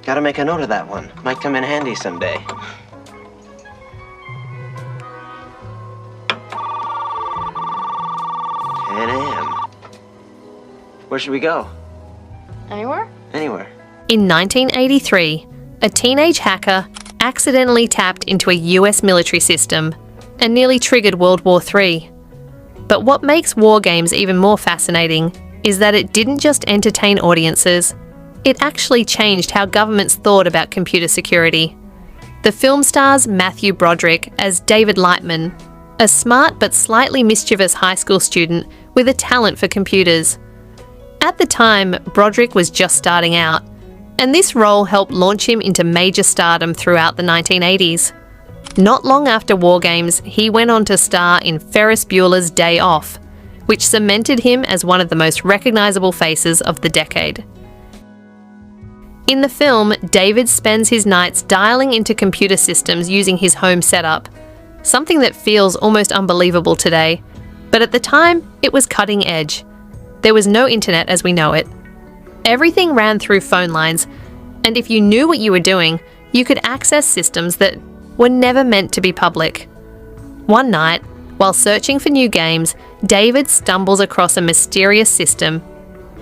Gotta make a note of that one. Might come in handy someday. 10 a.m. Where should we go? Anywhere? Anywhere. In 1983, a teenage hacker accidentally tapped into a US military system and nearly triggered World War III. But what makes WarGames even more fascinating is that it didn't just entertain audiences, it actually changed how governments thought about computer security. The film stars Matthew Broderick as David Lightman, a smart but slightly mischievous high school student with a talent for computers. At the time, Broderick was just starting out, and this role helped launch him into major stardom throughout the 1980s. Not long after WarGames, he went on to star in Ferris Bueller's Day Off, which cemented him as one of the most recognizable faces of the decade. In the film, David spends his nights dialing into computer systems using his home setup, something that feels almost unbelievable today, but at the time, it was cutting edge. There was no internet as we know it. Everything ran through phone lines, and if you knew what you were doing, you could access systems that were never meant to be public. One night, while searching for new games, David stumbles across a mysterious system.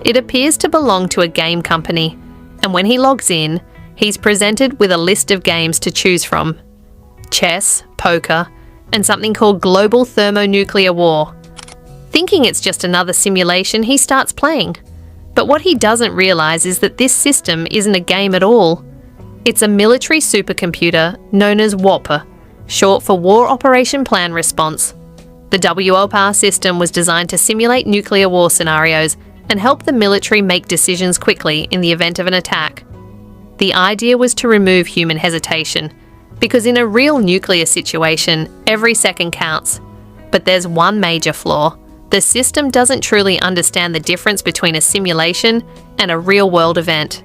It appears to belong to a game company, and when he logs in, he's presented with a list of games to choose from: chess, poker, and something called Global Thermonuclear War. Thinking it's just another simulation, he starts playing. But what he doesn't realise is that this system isn't a game at all. It's a military supercomputer known as WOPR, short for War Operation Plan Response. The WOPR system was designed to simulate nuclear war scenarios and help the military make decisions quickly in the event of an attack. The idea was to remove human hesitation, because in a real nuclear situation, every second counts. But there's one major flaw. The system doesn't truly understand the difference between a simulation and a real-world event.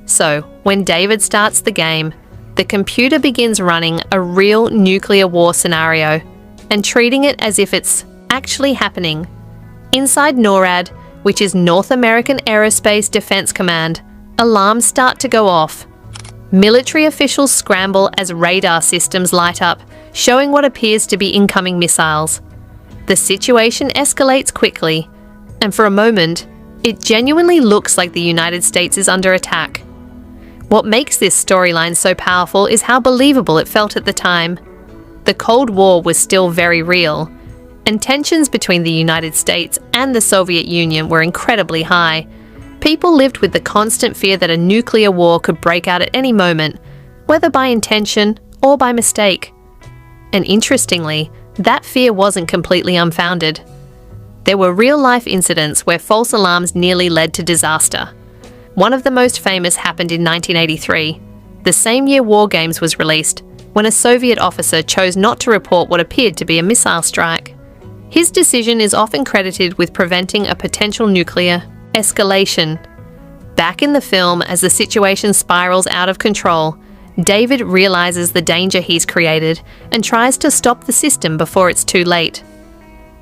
So, when David starts the game, the computer begins running a real nuclear war scenario and treating it as if it's actually happening. Inside NORAD, which is North American Aerospace Defense Command, alarms start to go off. Military officials scramble as radar systems light up, showing what appears to be incoming missiles. The situation escalates quickly, and for a moment, it genuinely looks like the United States is under attack. What makes this storyline so powerful is how believable it felt at the time. The Cold War was still very real, and tensions between the United States and the Soviet Union were incredibly high. People lived with the constant fear that a nuclear war could break out at any moment, whether by intention or by mistake. And interestingly, that fear wasn't completely unfounded. There were real-life incidents where false alarms nearly led to disaster. One of the most famous happened in 1983, the same year WarGames was released, when a Soviet officer chose not to report what appeared to be a missile strike. His decision is often credited with preventing a potential nuclear escalation. Back in the film, as the situation spirals out of control, David realizes the danger he's created and tries to stop the system before it's too late.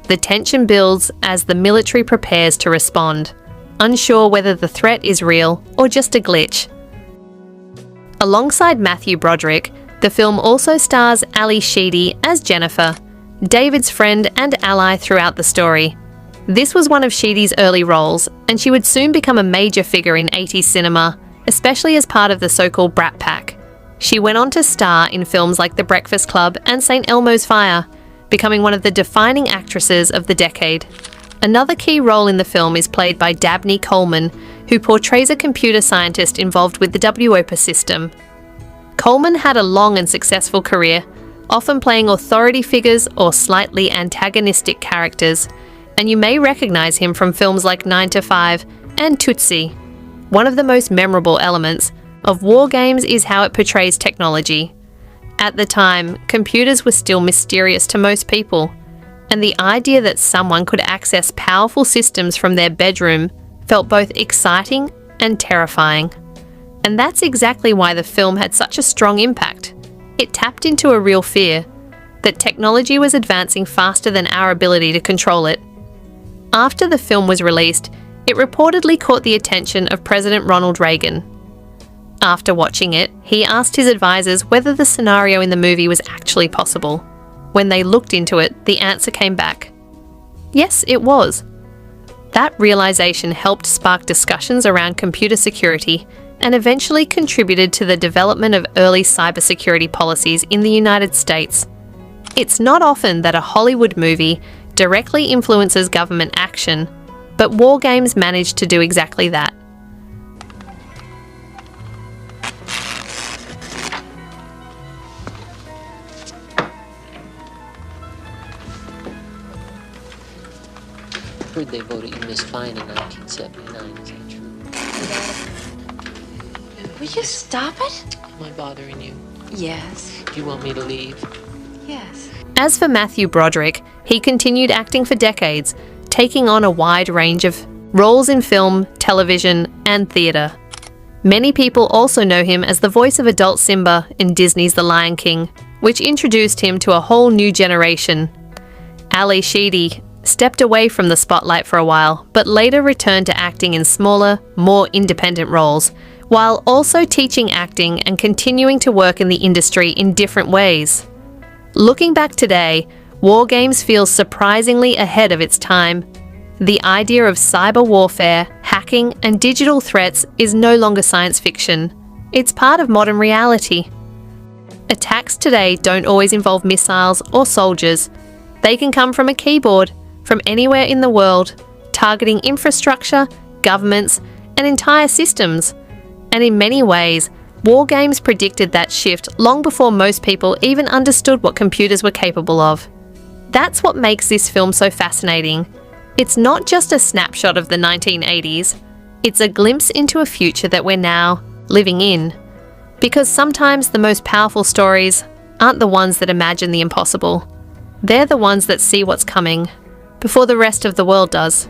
The tension builds as the military prepares to respond, unsure whether the threat is real or just a glitch. Alongside Matthew Broderick, the film also stars Ali Sheedy as Jennifer, David's friend and ally throughout the story. This was one of Sheedy's early roles, and she would soon become a major figure in 80s cinema, especially as part of the so-called Brat Pack. She went on to star in films like The Breakfast Club and St. Elmo's Fire, becoming one of the defining actresses of the decade. Another key role in the film is played by Dabney Coleman, who portrays a computer scientist involved with the WOPR system. Coleman had a long and successful career, often playing authority figures or slightly antagonistic characters, and you may recognise him from films like 9 to 5 and Tootsie. One of the most memorable elements of WarGames is how it portrays technology. At the time, computers were still mysterious to most people, and the idea that someone could access powerful systems from their bedroom felt both exciting and terrifying. And that's exactly why the film had such a strong impact. It tapped into a real fear that technology was advancing faster than our ability to control it. After the film was released, it reportedly caught the attention of President Ronald Reagan. After watching it, he asked his advisors whether the scenario in the movie was actually possible. When they looked into it, the answer came back. Yes, it was. That realization helped spark discussions around computer security and eventually contributed to the development of early cybersecurity policies in the United States. It's not often that a Hollywood movie directly influences government action, but WarGames managed to do exactly that. I heard they voted you Miss Fine in 1979. Is that true? Will you stop it? Am I bothering you? Yes. Do you want me to leave? Yes. As for Matthew Broderick, he continued acting for decades, taking on a wide range of roles in film, television, and theatre. Many people also know him as the voice of adult Simba in Disney's The Lion King, which introduced him to a whole new generation. Ali Sheedy stepped away from the spotlight for a while, but later returned to acting in smaller, more independent roles, while also teaching acting and continuing to work in the industry in different ways. Looking back today, WarGames feels surprisingly ahead of its time. The idea of cyber warfare, hacking, and digital threats is no longer science fiction. It's part of modern reality. Attacks today don't always involve missiles or soldiers. They can come from a keyboard, from anywhere in the world, targeting infrastructure, governments, and entire systems. And in many ways, WarGames predicted that shift long before most people even understood what computers were capable of. That's what makes this film so fascinating. It's not just a snapshot of the 1980s, it's a glimpse into a future that we're now living in. Because sometimes the most powerful stories aren't the ones that imagine the impossible. They're the ones that see what's coming before the rest of the world does.